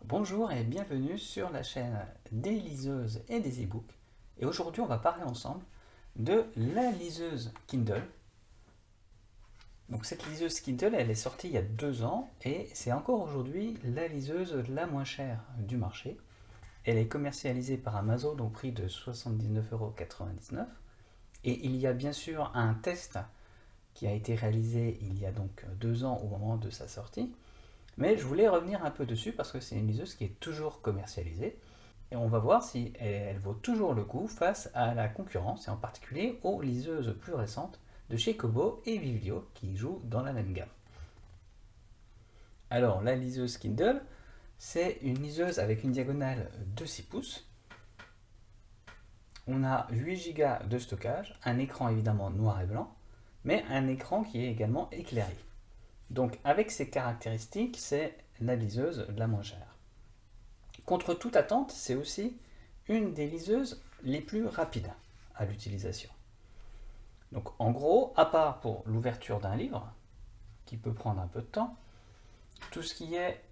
Bonjour et bienvenue sur la chaîne des liseuses et des e-books. Et aujourd'hui, on va parler ensemble de la liseuse Kindle. Donc cette liseuse Kindle, elle est sortie il y a 2 ans et c'est encore aujourd'hui la liseuse la moins chère du marché. Elle est commercialisée par Amazon au prix de 79,99 €. Et il y a bien sûr un test qui a été réalisé il y a donc 2 ans au moment de sa sortie. Mais je voulais revenir un peu dessus parce que c'est une liseuse qui est toujours commercialisée. Et on va voir si elle vaut toujours le coup face à la concurrence, et en particulier aux liseuses plus récentes de chez Kobo et Viglio qui jouent dans la même gamme. Alors, la liseuse Kindle, c'est une liseuse avec une diagonale de 6 pouces. On a 8 Go de stockage, un écran évidemment noir et blanc, mais un écran qui est également éclairé. Donc avec ces caractéristiques, c'est la liseuse la moins chère. Contre toute attente, c'est aussi une des liseuses les plus rapides à l'utilisation. Donc en gros, à part pour l'ouverture d'un livre, qui peut prendre un peu de temps, tout ce qui est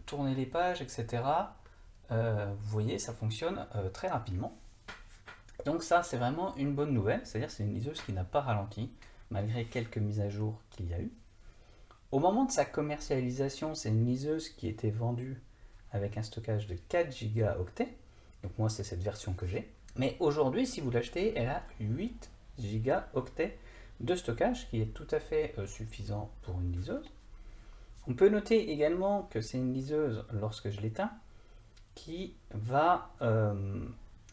tourner les pages, etc., vous voyez, ça fonctionne très rapidement. Donc ça, c'est vraiment une bonne nouvelle, c'est-à-dire c'est une liseuse qui n'a pas ralenti, malgré quelques mises à jour qu'il y a eu. Au moment de sa commercialisation, c'est une liseuse qui était vendue avec un stockage de 4 Go. Donc moi, c'est cette version que j'ai. Mais aujourd'hui, si vous l'achetez, elle a 8 Go de stockage, qui est tout à fait suffisant pour une liseuse. On peut noter également que c'est une liseuse, lorsque je l'éteins, qui va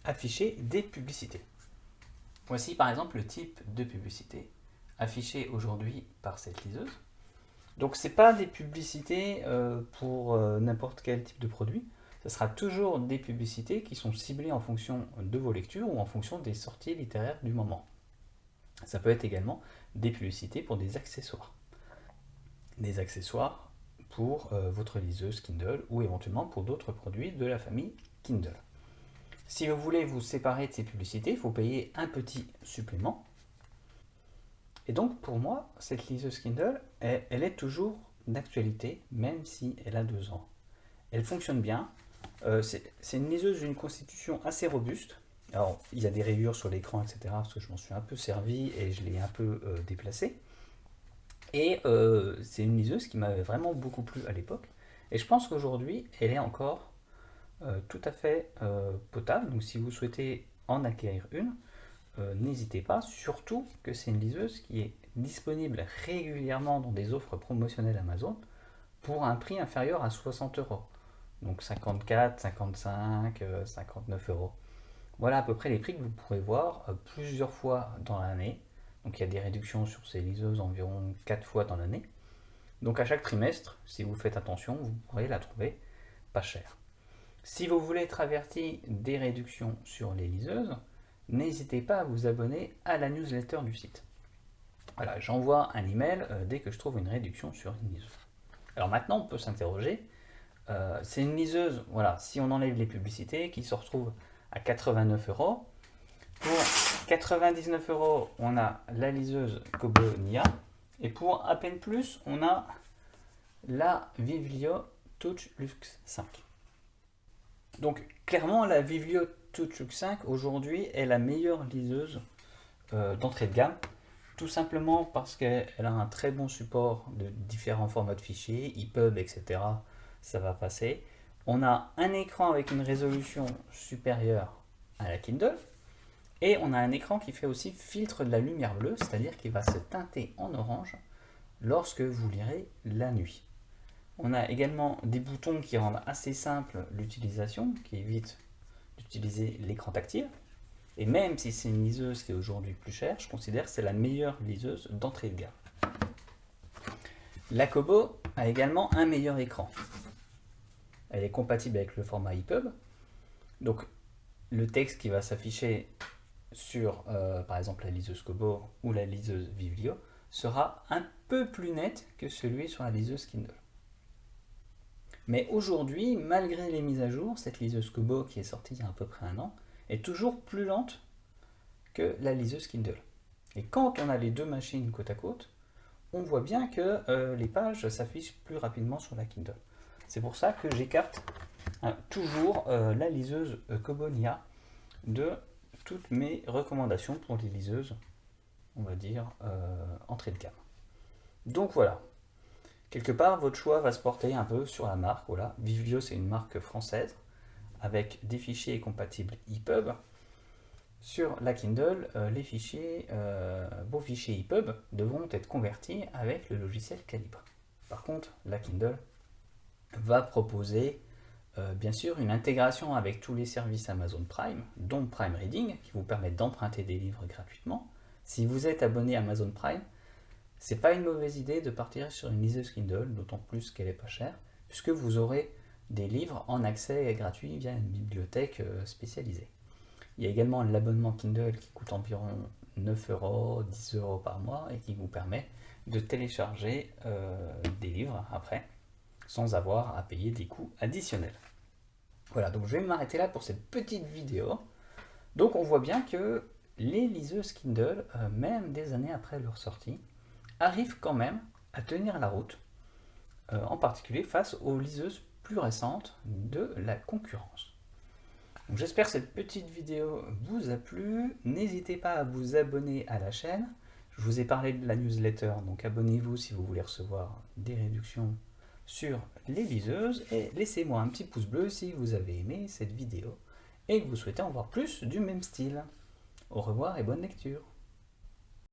afficher des publicités. Voici par exemple le type de publicité affiché aujourd'hui par cette liseuse. Donc ce n'est pas des publicités pour n'importe quel type de produit, ce sera toujours des publicités qui sont ciblées en fonction de vos lectures ou en fonction des sorties littéraires du moment. Ça peut être également des publicités pour des accessoires. Des accessoires pour votre liseuse Kindle ou éventuellement pour d'autres produits de la famille Kindle. Si vous voulez vous séparer de ces publicités, il faut payer un petit supplément. Et donc pour moi, cette liseuse Kindle, elle est toujours d'actualité, même si elle a 2 ans. Elle fonctionne bien. C'est une liseuse d'une constitution assez robuste. Alors, il y a des rayures sur l'écran, etc., parce que je m'en suis un peu servi et je l'ai un peu déplacé. Et c'est une liseuse qui m'avait vraiment beaucoup plu à l'époque. Et je pense qu'aujourd'hui, elle est encore tout à fait potable. Donc si vous souhaitez en acquérir une, n'hésitez pas, surtout que c'est une liseuse qui est disponible régulièrement dans des offres promotionnelles Amazon pour un prix inférieur à 60 €. Donc 54, 55, 59 €. Voilà à peu près les prix que vous pourrez voir plusieurs fois dans l'année. Donc il y a des réductions sur ces liseuses environ 4 fois dans l'année. Donc à chaque trimestre, si vous faites attention, vous pourrez la trouver pas chère. Si vous voulez être averti des réductions sur les liseuses, n'hésitez pas à vous abonner à la newsletter du site. Voilà, j'envoie un email dès que je trouve une réduction sur une liseuse. Alors maintenant, on peut s'interroger. C'est une liseuse, voilà, si on enlève les publicités, qui se retrouve à 89 €. Pour 99 €, on a la liseuse Kobo Nia. Et pour à peine plus, on a la Viglio Touch Luxe 5. Donc clairement, la Viglio Touch Luxe 5 aujourd'hui est la meilleure liseuse d'entrée de gamme, tout simplement parce qu'elle a un très bon support de différents formats de fichiers, EPUB, etc. Ça va passer. On a un écran avec une résolution supérieure à la Kindle, et on a un écran qui fait aussi filtre de la lumière bleue, c'est-à-dire qu'il va se teinter en orange lorsque vous lirez la nuit. On a également des boutons qui rendent assez simple l'utilisation, qui évitent d'utiliser l'écran tactile. Et même si c'est une liseuse qui est aujourd'hui plus chère, je considère que c'est la meilleure liseuse d'entrée de gamme. La Kobo a également un meilleur écran. Elle est compatible avec le format EPUB. Donc le texte qui va s'afficher sur par exemple la liseuse Kobo ou la liseuse Viglio sera un peu plus net que celui sur la liseuse Kindle. Mais aujourd'hui, malgré les mises à jour, cette liseuse Kobo qui est sortie il y a à peu près 1 an est toujours plus lente que la liseuse Kindle. Et quand on a les deux machines côte à côte, on voit bien que les pages s'affichent plus rapidement sur la Kindle. C'est pour ça que j'écarte toujours la liseuse Kobonia de toutes mes recommandations pour les liseuses, on va dire, entrée de gamme. Donc voilà, quelque part votre choix va se porter un peu sur la marque. Voilà. Viblio, c'est une marque française avec des fichiers compatibles EPUB. Sur la Kindle, vos fichiers EPUB devront être convertis avec le logiciel Calibre. Par contre, la Kindle va proposer bien sûr une intégration avec tous les services Amazon Prime, dont Prime Reading, qui vous permettent d'emprunter des livres gratuitement. Si vous êtes abonné à Amazon Prime, c'est pas une mauvaise idée de partir sur une liseuse Kindle, d'autant plus qu'elle est pas chère, puisque vous aurez des livres en accès gratuit via une bibliothèque spécialisée. Il y a également l'abonnement Kindle qui coûte environ 9 euros, 10 euros par mois et qui vous permet de télécharger des livres après sans avoir à payer des coûts additionnels. Voilà, donc je vais m'arrêter là pour cette petite vidéo. Donc on voit bien que les liseuses Kindle, même des années après leur sortie, arrivent quand même à tenir la route, en particulier face aux liseuses plus récentes de la concurrence. Donc j'espère que cette petite vidéo vous a plu. N'hésitez pas à vous abonner à la chaîne. Je vous ai parlé de la newsletter, donc abonnez-vous si vous voulez recevoir des réductions sur les liseuses et laissez-moi un petit pouce bleu si vous avez aimé cette vidéo et que vous souhaitez en voir plus du même style. Au revoir et bonne lecture.